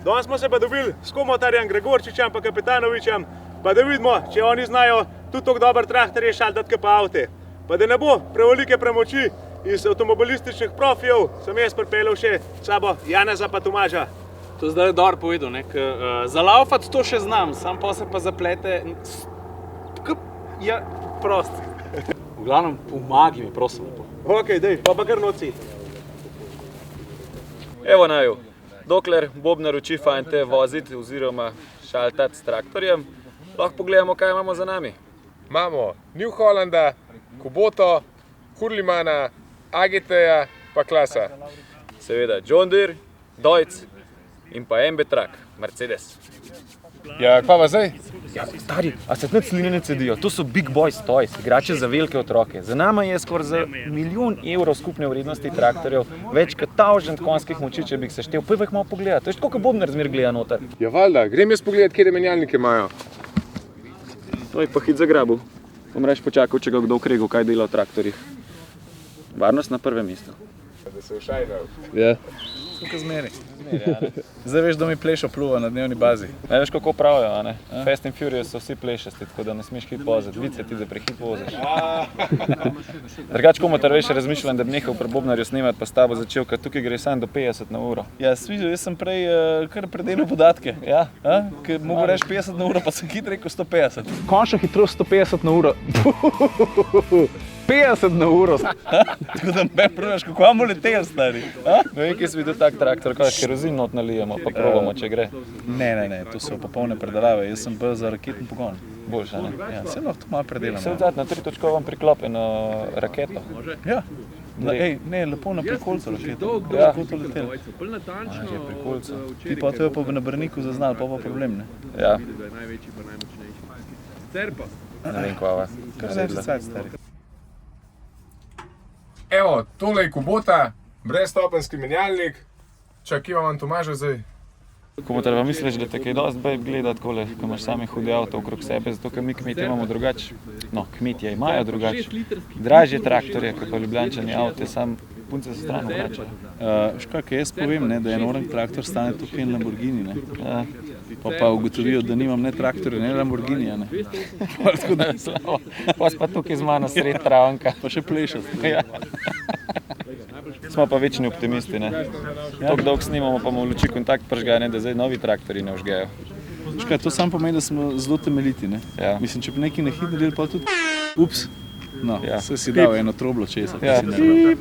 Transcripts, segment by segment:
Danes smo se pa dobili s Komotarjem, Gregorčičem pa Kapitanovičem, pa da vidimo, če oni znajo tudi tako dober traktorje šaltati pa avte. Pa da ne bo prevelike premoči iz avtomobilističnih profijev, sem jaz pripeljal še sabo Janeza pa Tomaža. To zdaj je dobro povedal, ne? Za laufat to še znam, sam pa se pa zaplete, ja, prost. V glavnem, pomagi mi, prosim. Ok, dej, pa kar noci. Evo naju, dokler Bobnar uči fante voziti oziroma šaltati s traktorjem, lahko pogledamo, kaj imamo za nami. Imamo New Hollanda, Kuboto, Hurlimana, AGT-ja pa Klasa. Seveda John Deere, Deutz in pa MB-Truck, Mercedes. Ja, kva pa zdaj? Ja, stari, a se tudi sline ne cedijo, to so big boys toys, igrače za velike otroke. Za nama je skoraj za 1 milijon evrov skupne vrednosti traktorjev, več kot 1000 konjskih moči, če bi jih seštel. Prvo jih malo pogledati, to je koliko Bobnar zmer gleda noter. Ja, valjda, grem jaz pogledat, kje menjalnike imajo. To je pa hit zagrabil. Bom reč počakal, če ga kdo ukregel, kaj dela v traktorjih. Varnost na prvem mestu. Da se ušajnal. Ja. Tukaj zmeri. Zdaj veš, da mi plešo pluva na dnevni bazi. Ne veš, kako pravijo, a ne? Fast and Furious so vsi plešasti, tako da ne smeš hit voziti. Vice ti, da prehit voziš. Drugač, Komotar veš, razmišljam, da bi nehal pri Bobnarju snemati, pa s tabo začel, ker tukaj gre sam do 50 na uro. Ja, sviđal, jaz sem prej kar predelal podatke. Ja, ker mogo reči 50 na uro, pa sem hit rekel 150. Končna hitrost 150 na uro. 50 na uro. Tako da me praviš, kako vam letel, stari. No in kje si videl tak traktor, kaj kerozin not nalijemo, pa probamo, če gre. Ne, to so popolne predelave, jaz sem bolj za raketni pogon. Boljša, ne? Ja, se lahko to malo predelam. Se odzad na 3-točkovam priklopeno raketo. Ja. Ne, lepo na prikolcu raketo. Ja. Kako to letel? Že prikolcu. Ti pa to je pa na Brniku zaznal, pa problem, ne? Ja. Ne vem, kva kar zedla. Evo, tole je Kubota, brezstopenjski menjalnik. Čak, kje imam Tomaža zdaj? Komotar, pa misliš, da te kaj dosti bej gleda takole, ko imaš sami hudi avto okrog sebe, zato ker mi kmetje imamo drugače, no, kmetje imajo drugače, dražje traktorje, kot pa Ljubljančani avte, sam punce se stran vračajo. Škaj, kaj jaz povem, ne, da en orang traktor stane tukaj en Lamborghini, ne? Pa ugotovijo, da nimam ne traktorja, ne Lamborghinija, ne? Tako da je slavo, pa si pa tukaj z mano sred travanka. Pa še plešat. Ja. Smo pa večni optimisti, ne? Tok dolg snimamo, pa imamo luči kontakt pržgane, da zdaj novi traktorji ne vžgejo. Škaj, to sam pomeni, da smo zelo temeljiti, ne? Ja. Mislim, če bi nekaj nehitno delali, pa tudi ups. No, ja. Vse si dal eno troblo česa, pa ja. si nerval.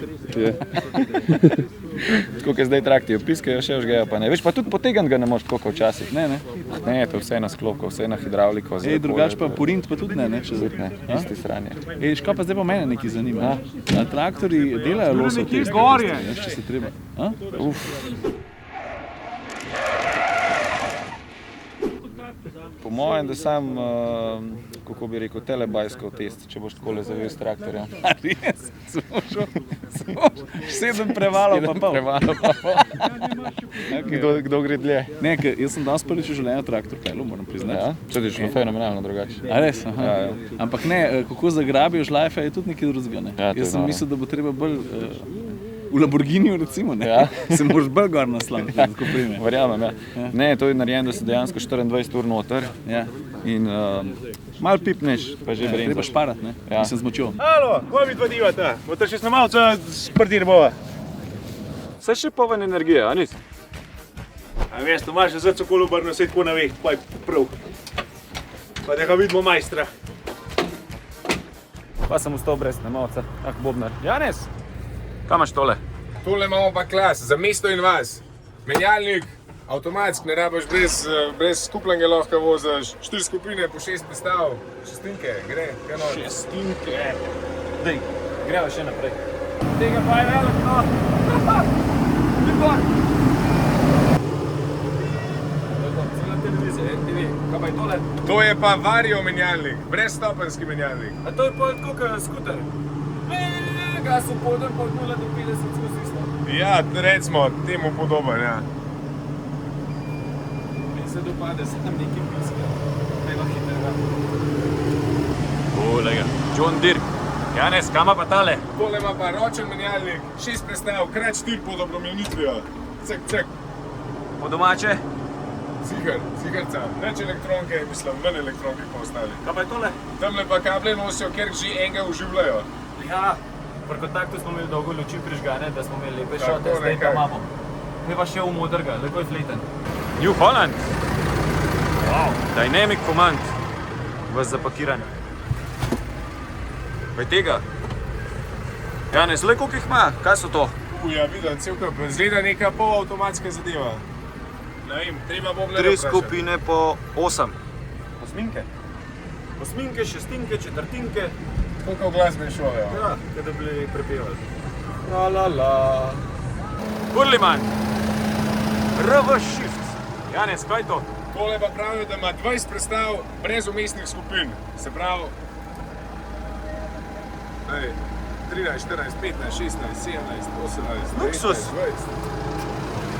Tako je zdaj traktijo, piskajo, še vžgejo pa ne. Veš, pa tudi potegant ga ne moš tako včasih. Ne. Ne, to vse na sklopko, vse na hidravliko. Drugač pa porint pa tudi ne, če tudi ne, isti sranje. Škaj pa zdaj pa mene nekaj zanima. Traktorji delajo losov testov, če se treba. Po mojem, da sam, kako bi rekel, telebajskov test, če boš takole zavil s traktorja. Res? Smo šel 7 prevalov pa pol. Kdo gre dlje? Ne, jaz sem danes prvič v življenju traktor pelil, moram priznati. Ja, čutiš fenomenalno drugače. A res? Ja. Ampak ne, kako zagrabijo žlajfe je tudi nekaj drugega, ne? Ja, jaz sem mislil, da bo treba bolj v Lamborghiniju recimo, ne? Ja. Se moraš bolj gor naslaniti, tako prime. Verjamem, ja. Ne, to je narejeno, da si dejansko 24 ur noter. Ja. In malo pipneš, pa že brenzaš. Treba šparat, ne? Ja. Mislim z močjo. Halo, kva mi dva divata? Bote še snemalca sprdir bova. Vse še poven energije, a nis? A veš, Tomaž je zdaj cokolo obrnil, sej tako ne ve, pa je prav. Pa da ga vidimo majstra. Pa sem ustal brez snemalca. Bobnar. Janez, kaj imaš tole? Tole imamo pa Klas, za mesto in vas. Menjalnik, avtomatski, ne rabiš brez skupljenega lahko voziš. 4 skupine po 6 pestav, šestinke, gre, kaj noč. Šestinke. Dej, greva še naprej. Tega pa je velik, no. Ljubor. Cela televizija, RTV, kaj pa je tole? To je pa Vario menjalnik, brezstopenjski menjalnik. A to je pa tako kot skuter? Gas v podem, pa od 0 do 50 skozi isto. Ja, recimo, temu podoben, ja. Meni se dopade, se tam nekaj piska. Najva hitrega. Lega, John Deere. Janez, kam pa tale? Tole ima pa ročen menjalnik, 6 prestav, krat 4 pod obremenitvijo. Cek. Po domače? Zigarca, neč elektronke, mislim, manj elektronke pa ostali. Kaj pa je tole? Tamle pa kable nosijo, ker že enega uživajo. Ja, pri kontaktu smo imeli dolgo luči prižgane, da smo imeli lepe Tako šote, zdaj pa nekaj. imamo. Mi pa še v modrga, lepo je fleten. New Holland. Wow. Dynamic Command. Vas zapakiranje. Kaj tega? Janez, le koliko jih ima? Kaj so to? Ja, vidim, cel kup. Zgleda neka polavtomatska zadeva. Ne vem, treba bo gledati. 3 skupine po 8. Osminke? Osminke, šestinke, četrtinke. Koliko glasbe šovejo. Ja, da bi prepevali. La la la. Burliman. RV Shift. Janez, kaj je to? Tole pa pravijo, da ima 20 predstav brez umestnih skupin. Se pravi, 13, 14, 15, 16, 17, 18, Luksus. 19,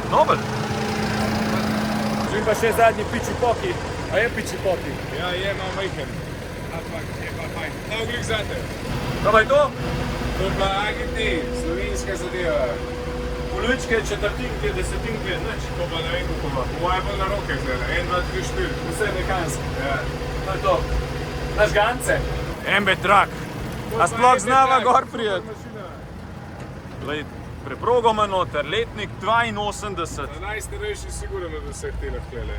20. Nobel. Že pa še zadnji piči poki. A je piči poki? Ja, je malo majhen. Ampak je pa fajn. Na oglik zate. Kaj pa je to? To je pa AGT, slovenska zadeva. Polovičke, četrtinke, desetinke, nič. To pa ne vem, kako pa. Po moje bolj na roke zdaj. 1, 2, 3, 4. Vse mehansko. Ja. To je to. Naš gance. MB Truck. A sploh znava gor prijeti? Glej, preprogo ima noter, letnik 82. Najstarejši sigurno od vseh teh tlele.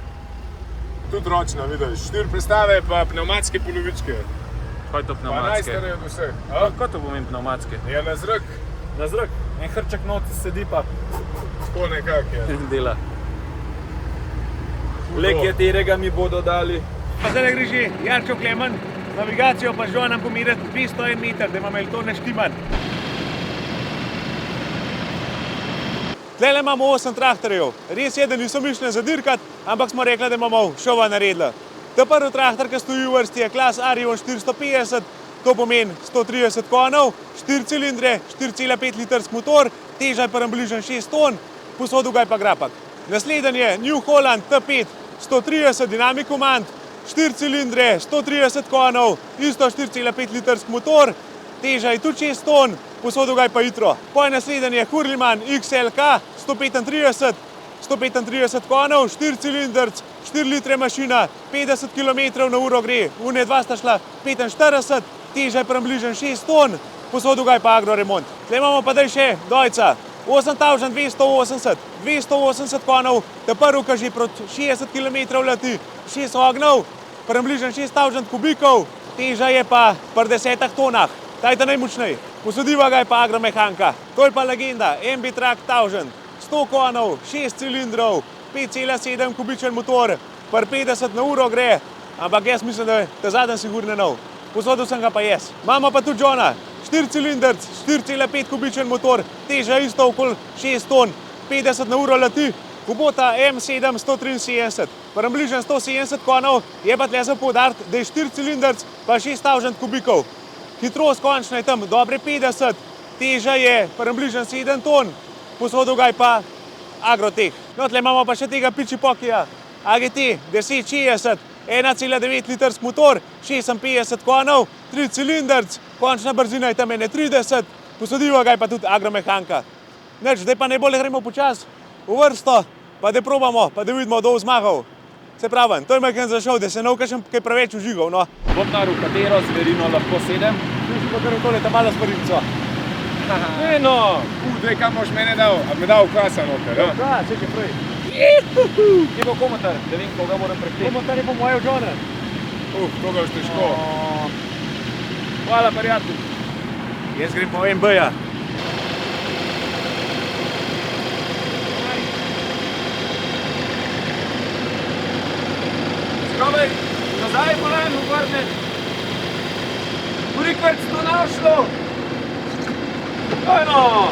Tudi ročna, vidiš. 4 predstave pa pneumatske polovičke. Kaj je to Pa pneumatske? najstarejši od vseh. Kaj to pomeni pneumatske? Ja, na zrak. Na zrak. En hrček noti sedi pa Tako nekak je. dela. Le katerega mi bodo dali. Pa zdaj gre že Jarčo Klemen, navigacijo pa žal nam pomeriti 201 meter, da imamo to naštiman. Tlele imamo 8 traktorjev. Res je, da niso mišljeni zadirkati, ampak smo rekli, da imamo šova naredila. Ta prvi traktor, ki stoji v vrsti, je klas Arion 450, to pomeni 130 konov, 4 cilindre, 4,5 litrski motor, teža je približno 6 ton, posodil ga je pa grapak. Naslednji je New Holland T5, 130 Dynamic Command, 4 cilindre, 130 konov, isto 4,5 litrski motor, teža je tudi 6 ton, posodil ga je pa hitro. Potem naslednji je Hurliman XLK, 135 konov, 4 cilindrc, 4 litre mašina, 50 km/h gre, une dva sta šla 45, teža je približno 6 ton, posodil ga je pa Agroremont. Tle imamo pa daj še dojca, 8280, 280 konov, ta prvi, ki že proti 60 km leti, 6 ognjev, približno 6000 kubikov, teža je pa pri 10 tonah, ta je ta najmočnej. Posodiva ga je pa Agromehanka, to je pa legenda, MB Truck 1000, 100 konov, 6 cilindrov, 5,7 kubičen motor, pri 50 na uro gre, ampak jaz mislim, da je ta zadnji sigurno nov. Posodil sem ga pa jaz. Imamo pa tudi Johna, 4 cilindrc, 4,5 kubičen motor, teža isto okoli 6 ton, 50 na uro leti, Kubota M7 173, približno 170 konov, je pa tle za poudariti, da je 4 cilindrc pa 6000 kubikov. Hitrost končna je tam dobre 50, teža je približno 7 ton, posodil ga je pa Agrotech. No, tle imamo pa še tega piči pokija, AGT 1060, 1,9 litrski motor, 56 konov, 3 cilindrc, končna brzina je tam 31, posodiva ga je pa tudi Agromehanka. Nič, zdaj pa najbolj gremo počas v vrsto, pa da probamo, pa da vidimo, kdo bo zmagal. Se pravi, to je majhen zašel, da se ne bo kaj preveč užigal, no. Bobnar, v katero zverino lahko sedem? Sliši pa kar v tole ta mala sparinca. Eno! Daj, kam boš mene dal? A me dal kvasa noter, ja? Da, se že prej. Kje bo komentar, da vem, koga moram prekleti? Komentar je po moje Johna. To ga boš težko. Hvala, prijatelj. Jaz grem po MB-ja. Skrobaj, nazaj moram uvrniti. Kurikvrc to našlo. Eno!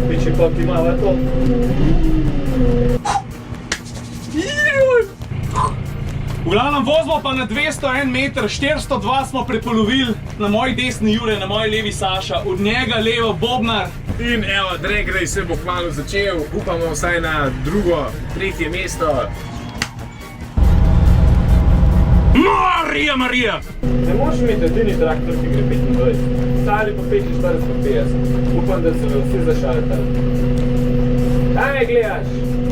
Piči poki malo je to. V glavnem vozimo pa na 201 meter, 402 smo prepolovili, na moji desni Jure, na moji levi Saša, od njega levo Bobnar. In evo, drag race se bo kmalu začel, upamo vsaj na drugo, tretje mesto. Marija! Ne moreš imeti edini traktor, ki gre 25, stali pa 45 pa 50. Upam, da so vsi zašaltali. Kaj me gledaš?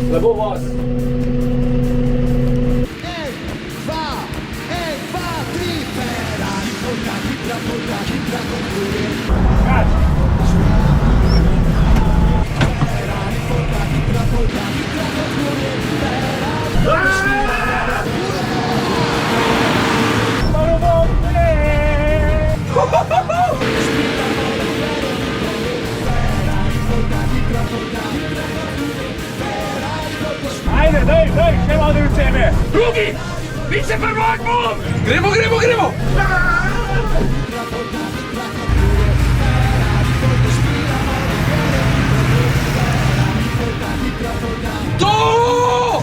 Slabo voz. Ajde, daj, še malo od sebe. Drugi! Više prvak! Gremo! To!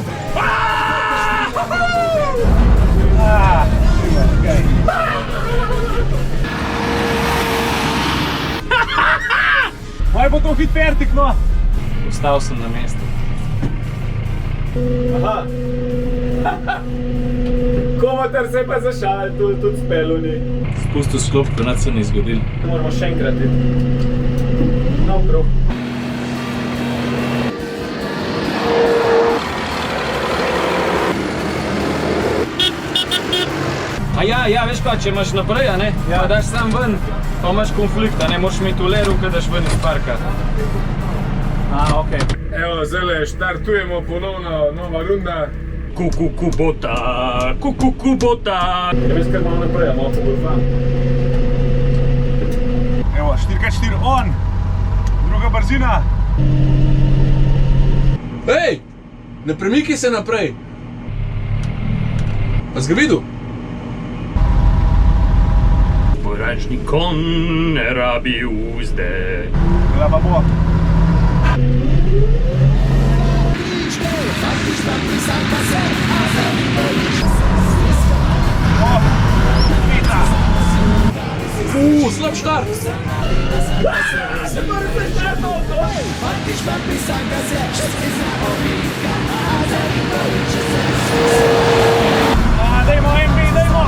Maj bo to hit fertik, no. Ostal sem na mestu. Aha. Komotar se pa zašal, tudi spelu ni. Spustil sklopko, nad se ni zgodil. Moramo še enkrat iti. Nov krog. Ja, veš pa, če imaš naprej, a ne? Pa daš sam ven, pa imaš konflikt, a ne? Moraš imeti v leru, kad daš ven iz parka. Okej. Evo, zdaj štartujemo ponovno, nova runda. Kubota! Ja, veš, kar malo naprej, a malo pogolfam. Evo, 4x4 on, druga brzina. Ej! Ne premiki se naprej! Pa si ga videl? Poražni kon ne rabi uzde. Glava bo. Slab štart! Dajmo, MB, dajmo.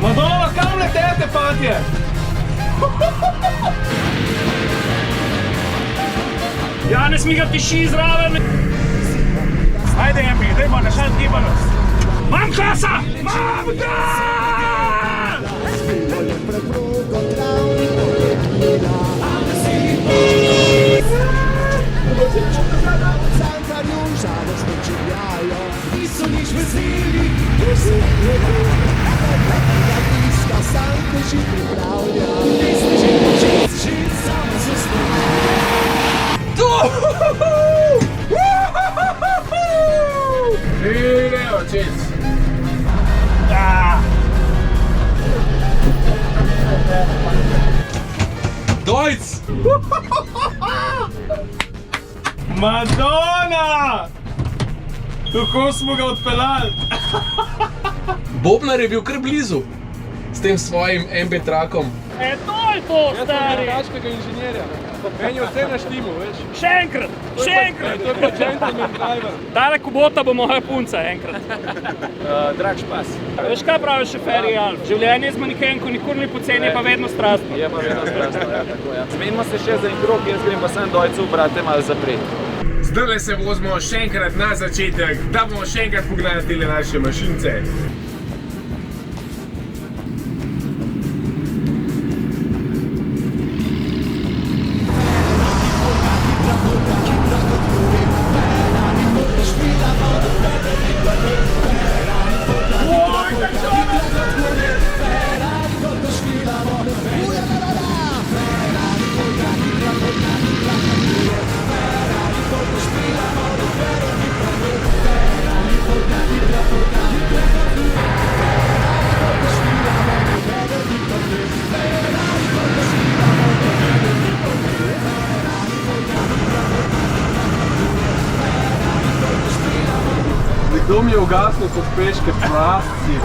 Madonna, kam letete, fantje? Janez mi ga tiši zraven. Ajde, MB, dajmo, našal gibanost. Mam časa! Mam ga! Evo, čez. Dojc! Madonna! Kako smo ga odpeljali? Bobnar je bil kar blizu s tem svojim MB trakom. To je to, stari! Jaz inženirja. Meni je vse na štimu, veš? Še enkrat! To je pa gentleman driver. Tale Kubota bo moja punca enkrat. Drag špas. Veš kaj pravi šoferji Alf? Življenje z manekenko nikoli ni poceni, pa vedno strastno. Je pa vedno strastno, ja, tako ja. Zmenimo se še za en krog, jaz grem pa sem dojcu, brate, malo zapret. Zdaj se vozimo še enkrat na začetek, da bomo še enkrat pogledali tele naše mašince. Kdo mi je ugasnil pospeške, prasci?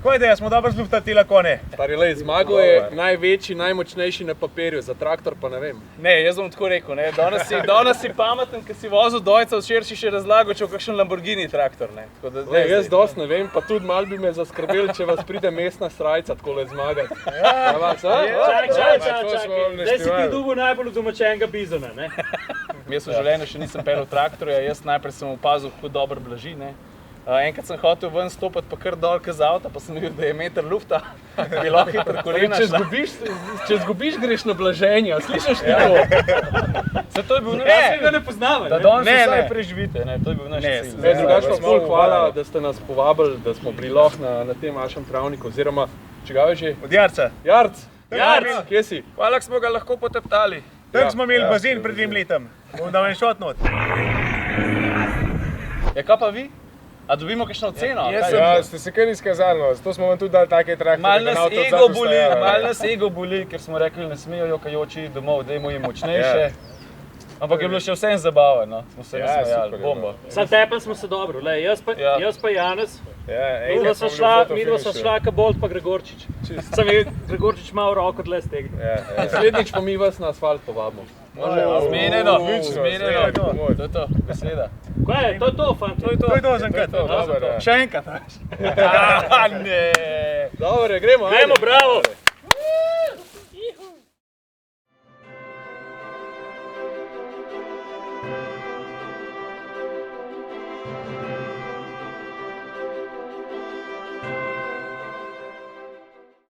Kaj da, smo dobro zluftali te lakone. Stari lej, zmagal je največji, najmočnejši na papirju, za traktor pa ne vem. Ne, jaz bom tako rekel, ne. Danes si pameten, ker si vozil dojca, včeraj si še razlagal, če v kakšen Lamborghini traktor, ne. Tako da, ne, jaz dosti ne vem, pa tudi malo bi me zaskrbel, če vas pride mestna srajca takole zmagati. Čakaj. Zdaj si ti dobil najbolj udomačenega bizona, ne? Jaz v življenju še nisem peljal traktorja, jaz najprej sem opazil, kako dobro blaži, ne. Enkrat sem hotel ven stopiti pa kar dol z avta, pa sem videl, da je meter lufta, bi lahko hitro kolena šla. Če zgubiš, greš na blaženje, slišiš ti to? Se to je bil Jaz ga ne poznavam, Da ne? danes vsaj preživite, ne, to je bil naš cilj. Drugače pa ful hvala, da ste nas povabili, da smo bili lahko na tem vašem travniku, oziroma, čigave že? Od Jarca. Jarc, kje si? Hvala, smo ga lahko poteptali. Tam smo imeli bazen pred 2 letom. Bom dal en šot not. Ja, kaj pa vi? A dobimo kakšno oceno? Ja, ste se kar izkazali, no. Zato smo vam tudi dali take traktorje. Mal nas ego boli, ker smo rekli, ne smejo jokajoči domov, dajmo jim močnejše. Ampak je bilo še vsem zabavno, no. Smo se nasmejali, bomba. Sam tepel smo se dobro, lej, jaz pa Janez. Ja, Midva sva šla Bolt pa Gregorčič. Sam je Gregorčič malo roko dlje stegnil. Naslednjič pa mi vas na asfalt povabimo. Zmenjeno, to je to, beseda. Kaj je, to je to, fant. To je to za enkrat. Dobro, ja. Še enkrat, ne. Dobre, gremo, Gremo, bravo!